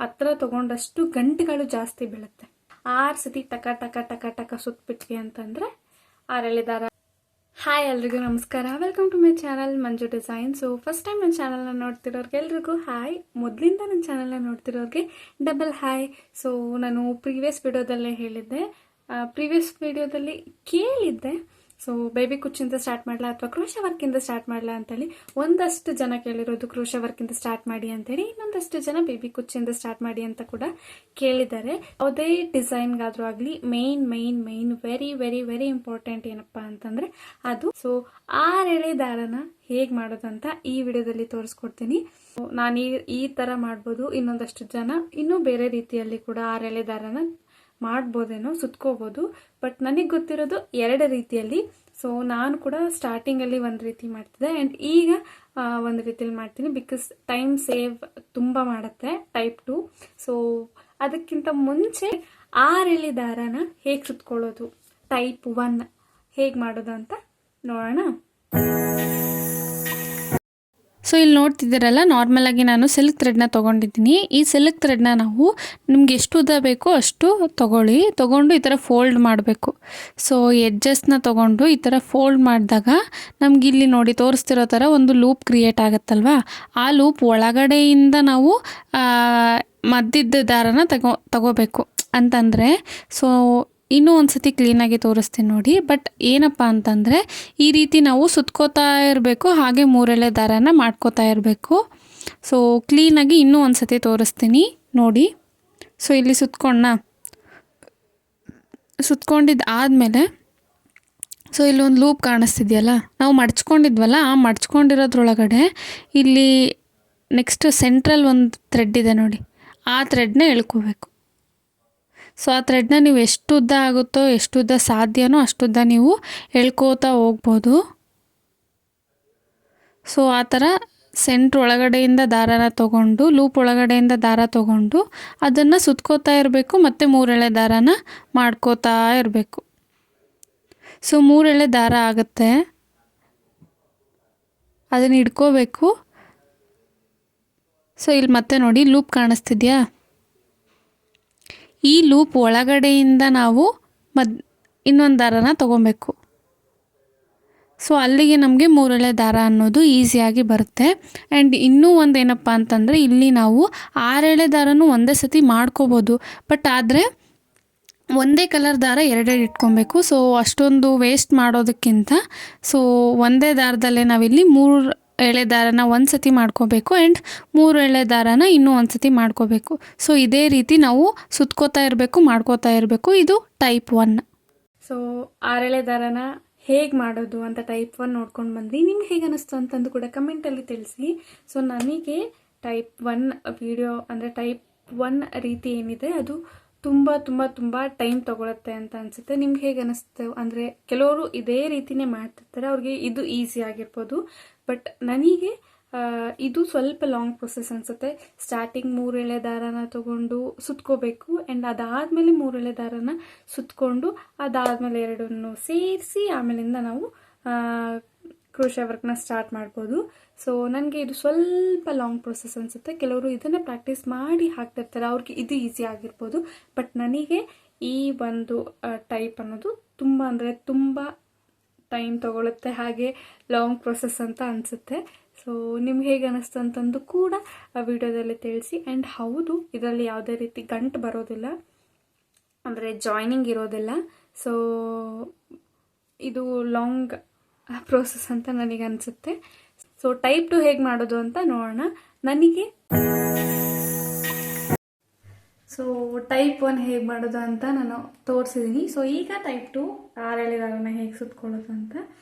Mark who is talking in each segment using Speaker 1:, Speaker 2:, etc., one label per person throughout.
Speaker 1: ಹತ್ರ ತೊಗೊಂಡಷ್ಟು ಗಂಟುಗಳು ಜಾಸ್ತಿ ಬೀಳುತ್ತೆ. 6 ಸತಿ ಟಕ ಟಕ ಟಕ ಟಕ ಸುತ್ತಬಿಟ್ವಿ ಅಂತಂದರೆ 6 ಎಳೆ ದಾರ. ಹಾಯ್ ಎಲ್ರಿಗೂ ನಮಸ್ಕಾರ, welcome to my channel Manju design. So first time ನನ್ನ ಚಾನಲ್ನ ನೋಡ್ತಿರೋರ್ಗೆ ಎಲ್ರಿಗೂ ಹಾಯ್, ಮೊದಲಿಂದ ನನ್ನ ಚಾನಲ್ನ ನೋಡ್ತಿರೋರಿಗೆ ಡಬಲ್ ಹಾಯ್. ಸೊ ನಾನು ಪ್ರೀವಿಯಸ್ ವಿಡಿಯೋದಲ್ಲೇ ಹೇಳಿದ್ದೆ, ಪ್ರೀವಿಯಸ್ ವಿಡಿಯೋದಲ್ಲಿ ಕೇಳಿದ್ದೆ, ಸೊ ಬೇಬಿ ಕುಚ್ಚಿಂದ ಸ್ಟಾರ್ಟ್ ಮಾಡಲಾ ಅಥವಾ ಕ್ರೋಶೆ ವರ್ಕಿಂದ ಸ್ಟಾರ್ಟ್ ಮಾಡಲಾ ಅಂತೇಳಿ. ಒಂದಷ್ಟು ಜನ ಕೇಳಿರೋದು ಕ್ರೋಶೆ ವರ್ಕಿಂದ ಸ್ಟಾರ್ಟ್ ಮಾಡಿ ಅಂತೇಳಿ, ಇನ್ನೊಂದಷ್ಟು ಜನ ಬೇಬಿ ಕುಚ್ಚಿಂದ ಸ್ಟಾರ್ಟ್ ಮಾಡಿ ಅಂತ ಕೂಡ ಕೇಳಿದ್ದಾರೆ. ಯಾವುದೇ ಡಿಸೈನ್ಗಾದ್ರೂ ಆಗಲಿ main very very very important ಏನಪ್ಪ ಅಂತಂದರೆ ಅದು. ಸೊ 6 ಎಳೆ ದಾರನ ಹೇಗೆ ಮಾಡೋದಂತ ಈ ವಿಡಿಯೋದಲ್ಲಿ ತೋರಿಸ್ಕೊಡ್ತೀನಿ. ನಾನು ಈ ಥರ ಮಾಡ್ಬೋದು, ಇನ್ನೊಂದಷ್ಟು ಜನ ಇನ್ನೂ ಬೇರೆ ರೀತಿಯಲ್ಲಿ ಕೂಡ 6 ಎಳೆ ದಾರನ ಮಾಡ್ಬೋದೇನೋ, ಸುತ್ಕೋಬೋದು. ಬಟ್ ನನಗೆ ಗೊತ್ತಿರೋದು 2 ರೀತಿಯಲ್ಲಿ. ಸೊ ನಾನು ಕೂಡ ಸ್ಟಾರ್ಟಿಂಗಲ್ಲಿ ಒಂದು ರೀತಿ ಮಾಡ್ತಿದ್ದೆ ಆ್ಯಂಡ್ ಈಗ ಒಂದು ರೀತಿಯಲ್ಲಿ ಮಾಡ್ತೀನಿ, ಬಿಕಾಸ್ ಟೈಮ್ ಸೇವ್ ತುಂಬ ಮಾಡುತ್ತೆ ಟೈಪ್ 2. ಸೊ ಅದಕ್ಕಿಂತ ಮುಂಚೆ 6 ಎಳೆ ದಾರನ ಹೇಗೆ ಸುತ್ಕೊಳ್ಳೋದು, ಟೈಪ್ 1 ಹೇಗೆ ಮಾಡೋದು ಅಂತ ನೋಡೋಣ. ಸೊ ಇಲ್ಲಿ ನೋಡ್ತಿದ್ದೀರಲ್ಲ, ನಾರ್ಮಲಾಗಿ ನಾನು ಸಿಲ್ಕ್ ಥ್ರೆಡ್ನ ತೊಗೊಂಡಿದ್ದೀನಿ. ಈ ಸಿಲ್ಕ್ ಥ್ರೆಡ್ನ ನಾವು ನಿಮ್ಗೆ ಎಷ್ಟು ಉದ್ದ ಬೇಕೋ ಅಷ್ಟು ತೊಗೊಂಡು ಈ ಥರ ಫೋಲ್ಡ್ ಮಾಡಬೇಕು. ಸೊ ಎಡ್ಜಸ್ನ ತೊಗೊಂಡು ಈ ಥರ ಫೋಲ್ಡ್ ಮಾಡಿದಾಗ ನಮ್ಗೆ ಇಲ್ಲಿ ನೋಡಿ ತೋರಿಸ್ತಿರೋ ಥರ ಒಂದು ಲೂಪ್ ಕ್ರಿಯೇಟ್ ಆಗುತ್ತಲ್ವಾ, ಆ ಲೂಪ್ ಒಳಗಡೆಯಿಂದ ನಾವು ಮಧ್ಯದ ದಾರನ ತಗೋಬೇಕು ಅಂತಂದರೆ. ಸೊ ಇನ್ನೂ ಒಂದು ಸತಿ ಕ್ಲೀನಾಗಿ ತೋರಿಸ್ತೀನಿ ನೋಡಿ. ಬಟ್ ಏನಪ್ಪ ಅಂತಂದರೆ ಈ ರೀತಿ ನಾವು ಸುತ್ಕೋತಾ ಇರಬೇಕು, ಹಾಗೆ 3 ಎಳೆ ದಾರನ ಮಾಡ್ಕೋತಾ ಇರಬೇಕು. ಸೊ ಕ್ಲೀನಾಗಿ ಇನ್ನೂ ಒಂದು ಸತಿ ತೋರಿಸ್ತೀನಿ ನೋಡಿ. ಸೊ ಇಲ್ಲಿ ಸುತ್ಕೊಂಡಿದ್ದು ಆದಮೇಲೆ ಸೊ ಇಲ್ಲೊಂದು ಲೂಪ್ ಕಾಣಿಸ್ತಿದೆಯಲ್ಲ, ನಾವು ಮಡ್ಚ್ಕೊಂಡಿದ್ವಲ್ಲ, ಆ ಮಡ್ಚ್ಕೊಂಡಿರೋದ್ರೊಳಗಡೆ ಇಲ್ಲಿ ನೆಕ್ಸ್ಟ್ ಸೆಂಟ್ರಲ್ ಒಂದು ಥ್ರೆಡ್ ಇದೆ ನೋಡಿ, ಆ ಥ್ರೆಡ್ನ ಎಳ್ಕೋಬೇಕು. ಸೊ ಆ ಥ್ರೆಡ್ನ ನೀವು ಎಷ್ಟು ಉದ್ದ ಆಗುತ್ತೋ, ಎಷ್ಟು ಉದ್ದ ಸಾಧ್ಯನೋ ಅಷ್ಟುದ್ದ ನೀವು ಎಳ್ಕೋತಾ ಹೋಗ್ಬೋದು. ಸೊ ಆ ಥರ ಸೆಂಟ್ರ್ ಒಳಗಡೆಯಿಂದ ದಾರನ ತೊಗೊಂಡು, ಲೂಪ್ ಒಳಗಡೆಯಿಂದ ದಾರ ತೊಗೊಂಡು ಅದನ್ನು ಸುತ್ಕೋತಾ ಇರಬೇಕು, ಮತ್ತು 3 ಎಳೆ ದಾರನ ಮಾಡ್ಕೋತಾ ಇರಬೇಕು. ಸೊ 3 ಎಳೆ ದಾರ ಆಗುತ್ತೆ, ಅದನ್ನು ಹಿಡ್ಕೋಬೇಕು. ಸೊ ಇಲ್ಲಿ ಮತ್ತೆ ನೋಡಿ ಲೂಪ್ ಕಾಣಿಸ್ತಿದೆಯಾ, ಈ ಲೂಪ್ ಒಳಗಡೆಯಿಂದ ನಾವು ಇನ್ನೊಂದು ದಾರನ ತೊಗೊಬೇಕು. ಸೊ ಅಲ್ಲಿಗೆ ನಮಗೆ 3 ಎಳೆ ದಾರ ಅನ್ನೋದು ಈಸಿಯಾಗಿ ಬರುತ್ತೆ. ಆ್ಯಂಡ್ ಇನ್ನೂ ಒಂದು ಏನಪ್ಪ ಅಂತಂದರೆ, ಇಲ್ಲಿ ನಾವು 6 ಎಳೆ ದಾರನೂ ಒಂದೇ ಸತಿ ಮಾಡ್ಕೋಬೋದು. ಬಟ್ ಆದರೆ ಒಂದೇ ಕಲರ್ ದಾರ 2 ಇಟ್ಕೊಬೇಕು. ಸೊ ಅಷ್ಟೊಂದು ವೇಸ್ಟ್ ಮಾಡೋದಕ್ಕಿಂತ ಸೊ ಒಂದೇ ದಾರದಲ್ಲೇ ನಾವಿಲ್ಲಿ 3 ಎಳೆ ದಾರನ ಒಂದು ಸತಿ ಮಾಡ್ಕೋಬೇಕು ಆ್ಯಂಡ್ 3 ಎಳೆ ದಾರನ ಇನ್ನೂ ಒಂದು ಸತಿ ಮಾಡ್ಕೋಬೇಕು. ಸೊ ಇದೇ ರೀತಿ ನಾವು ಸುತ್ಕೋತಾ ಇರಬೇಕು, ಮಾಡ್ಕೋತಾ ಇರಬೇಕು. ಇದು ಟೈಪ್ 1. ಸೊ 6 ಎಳೆ ದಾರನ ಹೇಗೆ ಮಾಡೋದು ಅಂತ ಟೈಪ್ 1 ನೋಡ್ಕೊಂಡು ಬಂದ್ವಿ. ನಿಮ್ಗೆ ಹೇಗೆ ಅನ್ನಿಸ್ತು ಅಂತಂದು ಕೂಡ ಕಮೆಂಟಲ್ಲಿ ತಿಳಿಸಿ. ಸೊ ನನಗೆ ಟೈಪ್ 1 ವಿಡಿಯೋ ಅಂದರೆ ಟೈಪ್ 1 ರೀತಿ ಏನಿದೆ ಅದು ತುಂಬ ತುಂಬ ತುಂಬ ಟೈಮ್ ತೊಗೊಳುತ್ತೆ ಅಂತ ಅನಿಸುತ್ತೆ. ನಿಮ್ಗೆ ಹೇಗೆ ಅನ್ನಿಸ್ತು ಅಂದರೆ, ಕೆಲವರು ಇದೇ ರೀತಿಯೇ ಮಾಡ್ತಿರ್ತಾರೆ, ಅವ್ರಿಗೆ ಇದು ಈಸಿ ಆಗಿರ್ಬೋದು. ಬಟ್ ನನಗೆ ಇದು ಸ್ವಲ್ಪ ಲಾಂಗ್ ಪ್ರೊಸೆಸ್ ಅನಿಸುತ್ತೆ. ಸ್ಟಾರ್ಟಿಂಗ್ 3 ಎಳೆ ದಾರನ ತೊಗೊಂಡು ಸುತ್ಕೋಬೇಕು ಆ್ಯಂಡ್ ಅದಾದಮೇಲೆ 3 ಎಳೆ ದಾರನ ಸುತ್ಕೊಂಡು ಅದಾದಮೇಲೆ 2 ಸೇರಿಸಿ ಆಮೇಲಿಂದ ನಾವು ಕ್ರೋಶೆ ವರ್ಕ್ನ ಸ್ಟಾರ್ಟ್ ಮಾಡ್ಬೋದು. ಸೊ ನನಗೆ ಇದು ಸ್ವಲ್ಪ ಲಾಂಗ್ ಪ್ರೊಸೆಸ್ ಅನಿಸುತ್ತೆ. ಕೆಲವರು ಇದನ್ನೇ ಪ್ರಾಕ್ಟೀಸ್ ಮಾಡಿ ಹಾಕ್ತಿರ್ತಾರೆ, ಅವ್ರಿಗೆ ಇದು ಈಸಿ ಆಗಿರ್ಬೋದು. ಬಟ್ ನನಗೆ ಈ ಒಂದು ಟೈಪ್ ಅನ್ನೋದು ತುಂಬ ಅಂದರೆ ತುಂಬ ಟೈಮ್ ತೊಗೊಳುತ್ತೆ, ಹಾಗೆ ಲಾಂಗ್ ಪ್ರೊಸೆಸ್ ಅಂತ ಅನಿಸುತ್ತೆ. ಸೊ ನಿಮ್ಗೆ ಹೇಗೆ ಅನ್ನಿಸ್ತು ಅಂತಂದು ಕೂಡ ವಿಡಿಯೋದಲ್ಲಿ ತಿಳಿಸಿ. ಆ್ಯಂಡ್ ಹೌದು, ಇದರಲ್ಲಿ ಯಾವುದೇ ರೀತಿ ಗಂಟು ಬರೋದಿಲ್ಲ, ಅಂದರೆ ಜಾಯ್ನಿಂಗ್ ಇರೋದಿಲ್ಲ. ಸೊ ಇದು ಲಾಂಗ್ ಪ್ರೋಸೆಸ್ ಅಂತ ನನಗೆ ಅನಿಸುತ್ತೆ. ಸೊ ಟೈಪ್ 2 ಹೇಗೆ ಮಾಡೋದು ಅಂತ ನೋಡೋಣ. ನನಗೆ ಸೊ ಟೈಪ್ 1 ಹೇಗೆ ಮಾಡೋದು ಅಂತ ನಾನು ತೋರಿಸಿದ್ದೀನಿ. ಸೊ ಈಗ ಟೈಪ್ 2 6 ಎಳೆ ದಾರನ ಹೇಗೆ ಸುತ್ಕೊಳ್ಳೋದು ಅಂತ.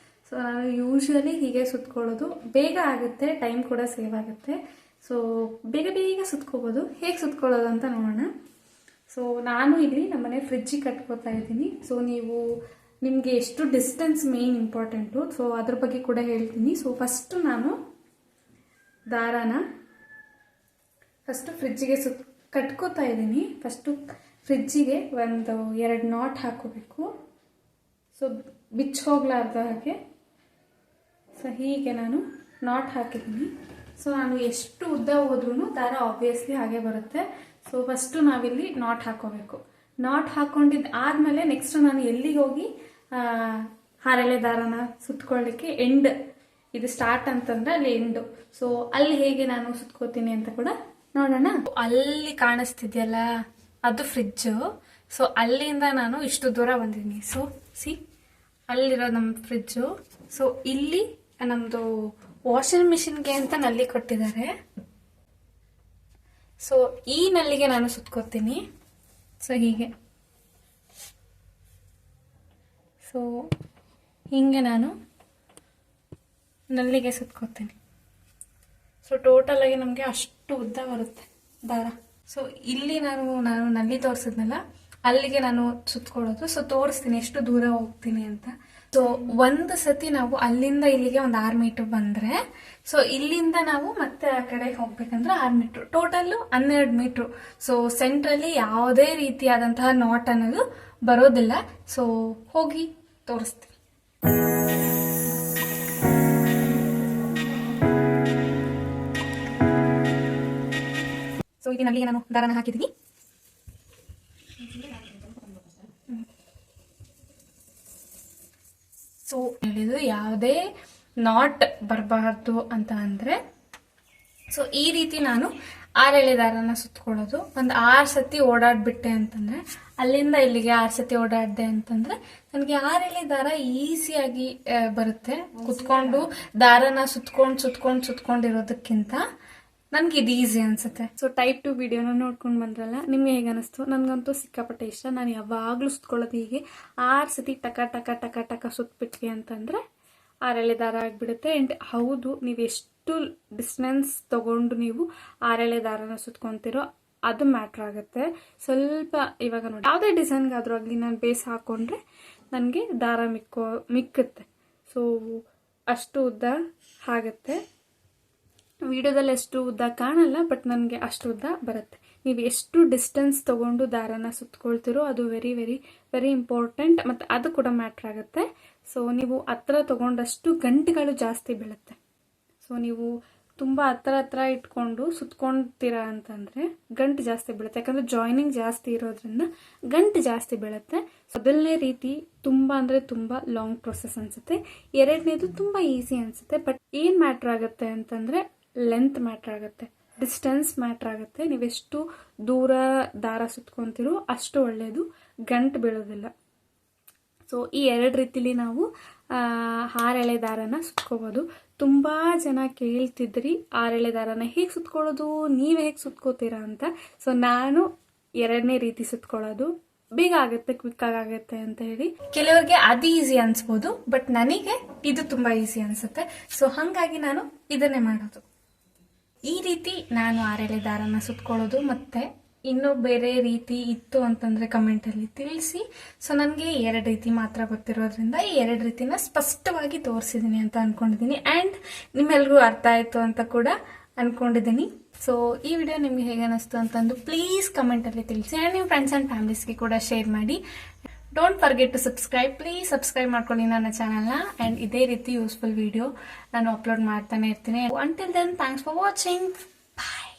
Speaker 1: ಸೊ ನಾನು ಯೂಶ್ವಲಿ ಹೀಗೆ ಸುತ್ಕೊಳ್ಳೋದು, ಬೇಗ ಆಗುತ್ತೆ, ಟೈಮ್ ಕೂಡ ಸೇವ್ ಆಗುತ್ತೆ. ಸೊ ಬೇಗ ಸುತ್ಕೋಬೋದು. ಹೇಗೆ ಸುತ್ಕೊಳ್ಳೋದು ಅಂತ ನೋಡೋಣ. ಸೊ ನಾನು ಇಲ್ಲಿ ನಮ್ಮನೆ ಫ್ರಿಜ್ಜಿಗೆ ಕಟ್ಕೋತಾ ಇದ್ದೀನಿ. ಸೊ ನಿಮಗೆ ಎಷ್ಟು ಡಿಸ್ಟೆನ್ಸ್ ಮೇನ್ ಇಂಪಾರ್ಟೆಂಟು, ಸೊ ಅದ್ರ ಬಗ್ಗೆ ಕೂಡ ಹೇಳ್ತೀನಿ. ಸೊ ಫಸ್ಟು ನಾನು ದಾರಾನ ಫ್ರಿಜ್ಜಿಗೆ ಕಟ್ಕೋತಾ ಇದ್ದೀನಿ. ಫಸ್ಟು ಫ್ರಿಜ್ಜಿಗೆ ಒಂದು 2 ನಾಟ್ ಹಾಕೋಬೇಕು. ಸೊ ಬಿಚ್ಚಿ ಹೋಗ್ಲಾರ್ದ ಹಾಗೆ. ಸೊ ಹೀಗೆ ನಾನು ನಾಟ್ ಹಾಕಿದ್ದೀನಿ. ಸೊ ನಾನು ಎಷ್ಟು ಉದ್ದ ಹೋದ್ರೂ ದಾರ ಆಬ್ವಿಯಸ್ಲಿ ಹಾಗೆ ಬರುತ್ತೆ. ಸೊ ಸೊ ಫಸ್ಟು ನಾವಿಲ್ಲಿ ನಾಟ್ ಹಾಕೋಬೇಕು. ನಾಟ್ ಹಾಕೊಂಡಿದ್ದು ಆದಮೇಲೆ ನೆಕ್ಸ್ಟ್ ನಾನು ಎಲ್ಲಿಗೆ ಹೋಗಿ ಹಾರೆಳೆ ದಾರನ ಸುತ್ಕೊಳ್ಳಿಕ್ಕೆ ಎಂಡ್, ಇದು ಸ್ಟಾರ್ಟ್ ಅಂತಂದ್ರೆ ಅಲ್ಲಿ ಎಂಡು. ಸೊ ಅಲ್ಲಿ ಹೇಗೆ ನಾನು ಸುತ್ಕೋತೀನಿ ಅಂತ ಕೂಡ ನೋಡೋಣ. ಅಲ್ಲಿ ಕಾಣಿಸ್ತಿದ್ಯಲ್ಲ ಅದು ಫ್ರಿಡ್ಜು. ಸೊ ಅಲ್ಲಿಂದ ನಾನು ಇಷ್ಟು ದೂರ ಬಂದಿದ್ದೀನಿ. ಸೊ ಅಲ್ಲಿರೋ ನಮ್ಮ ಫ್ರಿಡ್ಜು. ಸೊ ಇಲ್ಲಿ ನಮ್ಮದು ವಾಷಿಂಗ್ ಮಿಷಿನ್ಗೆ ಅಂತ ನಲ್ಲಿ ಕೊಟ್ಟಿದ್ದಾರೆ. ಸೊ ಈ ನಲ್ಲಿಗೆ ನಾನು ಸುತ್ಕೋತೀನಿ. ಸೊ ಹೀಗೆ, ಸೊ ಹಿಂಗೆ ನಾನು ನಲ್ಲಿಗೆ ಸುತ್ಕೋತೀನಿ. ಸೊ ಟೋಟಲ್ ಆಗಿ ನಮಗೆ ಅಷ್ಟು ಉದ್ದ ಬರುತ್ತೆ ದಾರ. ಸೊ ಇಲ್ಲಿ ನಾನು ನಲ್ಲಿ ತೋರಿಸಿದ್ನಲ್ಲ ಅಲ್ಲಿಗೆ ನಾನು ಸುತ್ಕೊಳ್ಳೋದು. ಸೊ ತೋರಿಸ್ತೀನಿ ಎಷ್ಟು ದೂರ ಹೋಗ್ತೀನಿ ಅಂತ. ಸೊ ಒಂದು ಸತಿ ನಾವು ಅಲ್ಲಿಂದ ಇಲ್ಲಿಗೆ ಒಂದು 6 ಮೀಟರ್ ಬಂದ್ರೆ, ಸೊ ಇಲ್ಲಿಂದ ನಾವು ಮತ್ತೆ ಆ ಕಡೆ ಹೋಗ್ಬೇಕಂದ್ರೆ 6 ಮೀಟರ್, ಟೋಟಲ್ 12 ಮೀಟರ್. ಸೊ ಸೆಂಟ್ರಲ್ಲಿ ಯಾವುದೇ ರೀತಿಯಾದಂತಹ ನಾಟ್ ಅನ್ನೋದು ಬರೋದಿಲ್ಲ. ಸೊ ಹೋಗಿ ತೋರಿಸ್ತೀನಿ. ಸೊ ಇಲ್ಲಿ ನಲ್ಲಿಗೆ ನಾನು ದಾರನ ಹಾಕಿದ್ದೀನಿ. ಸೊ ಹೇಳಿದ್ದು ಯಾವುದೇ ನಾಟ್ ಬರಬಾರ್ದು ಅಂತ ಅಂದ್ರೆ, ಸೊ ಈ ರೀತಿ ನಾನು 6 ಎಳೆ ದಾರನ ಸುತ್ಕೊಳ್ಳೋದು. ಒಂದು 6 ಸತಿ ಓಡಾಡ್ಬಿಟ್ಟೆ ಅಂತಂದ್ರೆ, ಅಲ್ಲಿಂದ ಇಲ್ಲಿಗೆ 6 ಸತಿ ಓಡಾಡ್ದೆ ಅಂತಂದ್ರೆ ನನಗೆ 6 ಎಳೆ ದಾರ ಈಸಿಯಾಗಿ ಬರುತ್ತೆ. ಕುತ್ಕೊಂಡು ದಾರನ ಸುತ್ಕೊಂಡಿರೋದಕ್ಕಿಂತ ನನ್ಗೆ ಇದು ಈಸಿ ಅನ್ಸುತ್ತೆ. ಸೊ ಟೈಪ್ 2 ವಿಡಿಯೋನ ನೋಡ್ಕೊಂಡು ಬಂದ್ರಲ್ಲ, ನಿಮ್ಗೆ ಹೇಗೆ ಅನಿಸ್ತು? ನನ್ಗಂತೂ ಸಿಕ್ಕಾಪಟ್ಟೆ ಇಷ್ಟ. ನಾನು ಯಾವಾಗ್ಲೂ ಸುತ್ಕೊಳ್ಳೋದು ಹೀಗೆ 6 ಸತಿ ಟಕ ಟಕ ಟಕ ಟಕ ಸುತ್ಬಿಟ್ವಿ ಅಂತಂದ್ರೆ 6 ಎಳೆ ದಾರ ಆಗ್ಬಿಡುತ್ತೆ. ಅಂಡ್ ಹೌದು, ನೀವು ಎಷ್ಟು ಡಿಸ್ಟೆನ್ಸ್ ತಗೊಂಡು ನೀವು 6 ಎಳೆ ದಾರನ ಸುತ್ಕೊಂತಿರೋ ಅದು ಮ್ಯಾಟ್ರ್ ಆಗುತ್ತೆ. ಸ್ವಲ್ಪ ಇವಾಗ ನೋಡಿ, ಯಾವುದೇ ಡಿಸೈನ್ಗಾದ್ರೂ ಆಗಲಿ ನಾನು ಬೇಸ್ ಹಾಕೊಂಡ್ರೆ ನನಗೆ ದಾರ ಮಿಕ್ಕುತ್ತೆ. ಸೊ ಅಷ್ಟು ಉದ್ದ ಆಗುತ್ತೆ. ವಿಡಿಯೋದಲ್ಲಿ ಎಷ್ಟು ಉದ್ದ ಕಾಣಲ್ಲ, ಬಟ್ ನನಗೆ ಅಷ್ಟು ಉದ್ದ ಬರುತ್ತೆ. ನೀವು ಎಷ್ಟು ಡಿಸ್ಟೆನ್ಸ್ ತಗೊಂಡು ದಾರನ ಸುತ್ಕೊಳ್ತಿರೋ ಅದು ವೆರಿ ವೆರಿ ವೆರಿ ಇಂಪಾರ್ಟೆಂಟ್, ಮತ್ತು ಅದು ಕೂಡ ಮ್ಯಾಟ್ರ್ ಆಗುತ್ತೆ. ಸೊ ನೀವು ಹತ್ರ ತಗೊಂಡಷ್ಟು ಗಂಟುಗಳು ಜಾಸ್ತಿ ಬೀಳುತ್ತೆ. ಸೊ ನೀವು ತುಂಬ ಹತ್ರ ಇಟ್ಕೊಂಡು ಸುತ್ಕೊಳ್ತೀರಾ ಅಂತಂದರೆ ಗಂಟು ಜಾಸ್ತಿ ಬೀಳುತ್ತೆ. ಯಾಕಂದರೆ ಜಾಯ್ನಿಂಗ್ ಜಾಸ್ತಿ ಇರೋದ್ರಿಂದ ಗಂಟು ಜಾಸ್ತಿ ಬೀಳುತ್ತೆ. ಮೊದಲನೇ ರೀತಿ ತುಂಬ ಅಂದರೆ ತುಂಬ ಲಾಂಗ್ ಪ್ರೊಸೆಸ್ ಅನಿಸುತ್ತೆ. ಎರಡನೇದು ತುಂಬ ಈಸಿ ಅನಿಸುತ್ತೆ. ಬಟ್ ಏನು ಮ್ಯಾಟ್ರ್ ಆಗುತ್ತೆ ಅಂತಂದರೆ ಲೆಂತ್ ಮ್ಯಾಟ್ರ್ ಆಗುತ್ತೆ, ಡಿಸ್ಟೆನ್ಸ್ ಮ್ಯಾಟ್ರ್ ಆಗುತ್ತೆ. ನೀವೆಷ್ಟು ದೂರ ದಾರ ಸುತ್ಕೊತಿರೋ ಅಷ್ಟು ಒಳ್ಳೆಯದು, ಗಂಟು ಬೀಳೋದಿಲ್ಲ. ಸೊ ಈ 2 ರೀತಿಲಿ ನಾವು 6 ಎಳೆ ದಾರನ ಸುತ್ಕೋಬೋದು. ತುಂಬ ಜನ ಕೇಳ್ತಿದ್ರಿ 6 ಎಳೆ ದಾರನ ಹೇಗೆ ಸುತ್ಕೊಳ್ಳೋದು, ನೀವೇ ಹೇಗೆ ಸುತ್ಕೋತೀರಾ ಅಂತ. ಸೊ ನಾನು 2ನೇ ರೀತಿ ಸುತ್ಕೊಳ್ಳೋದು. ಬೇಗ ಆಗುತ್ತೆ, ಕ್ವಿಕ್ ಆಗುತ್ತೆ ಅಂತ ಹೇಳಿ. ಕೆಲವರಿಗೆ ಅದು ಈಸಿ ಅನ್ಸ್ಬೋದು, ಬಟ್ ನನಗೆ ಇದು ತುಂಬಾ ಈಸಿ ಅನ್ಸುತ್ತೆ. ಸೊ ಹಾಗಾಗಿ ನಾನು ಇದನ್ನೇ ಮಾಡೋದು. ಈ ರೀತಿ ನಾನು 6 ಎಳೆ ದಾರನ ಸುತ್ಕೊಳ್ಳೋದು. ಮತ್ತೆ ಇನ್ನೂ ಬೇರೆ ರೀತಿ ಇತ್ತು ಅಂತಂದ್ರೆ ಕಮೆಂಟಲ್ಲಿ ತಿಳಿಸಿ. ಸೊ ನನಗೆ 2 ರೀತಿ ಮಾತ್ರ ಗೊತ್ತಿರೋದ್ರಿಂದ ಈ 2 ರೀತಿನ ಸ್ಪಷ್ಟವಾಗಿ ತೋರಿಸಿದ್ದೀನಿ ಅಂತ ಅನ್ಕೊಂಡಿದ್ದೀನಿ. ಆ್ಯಂಡ್ ನಿಮ್ಮೆಲ್ರಿಗೂ ಅರ್ಥ ಆಯಿತು ಅಂತ ಕೂಡ ಅನ್ಕೊಂಡಿದ್ದೀನಿ. ಸೊ ಈ ವಿಡಿಯೋ ನಿಮ್ಗೆ ಹೇಗೆ ಅನಿಸ್ತು ಅಂತಂದು ಪ್ಲೀಸ್ ಕಮೆಂಟಲ್ಲಿ ತಿಳಿಸಿ. ಆ್ಯಂಡ್ ನಿಮ್ಮ ಫ್ರೆಂಡ್ಸ್ ಆ್ಯಂಡ್ ಫ್ಯಾಮಿಲೀಸ್ಗೆ ಕೂಡ ಶೇರ್ ಮಾಡಿ. Don't forget to subscribe. Please subscribe ಮಾಡ್ಕೊಳ್ಳಿ ನನ್ನ ಚಾನಲ್ನ. ಆ್ಯಂಡ್ ಇದೇ ರೀತಿ ಯೂಸ್ಫುಲ್ ವಿಡಿಯೋ ನಾನು ಅಪ್ಲೋಡ್ ಮಾಡ್ತಾನೆ ಇರ್ತೀನಿ. Until then, thanks for watching. Bye.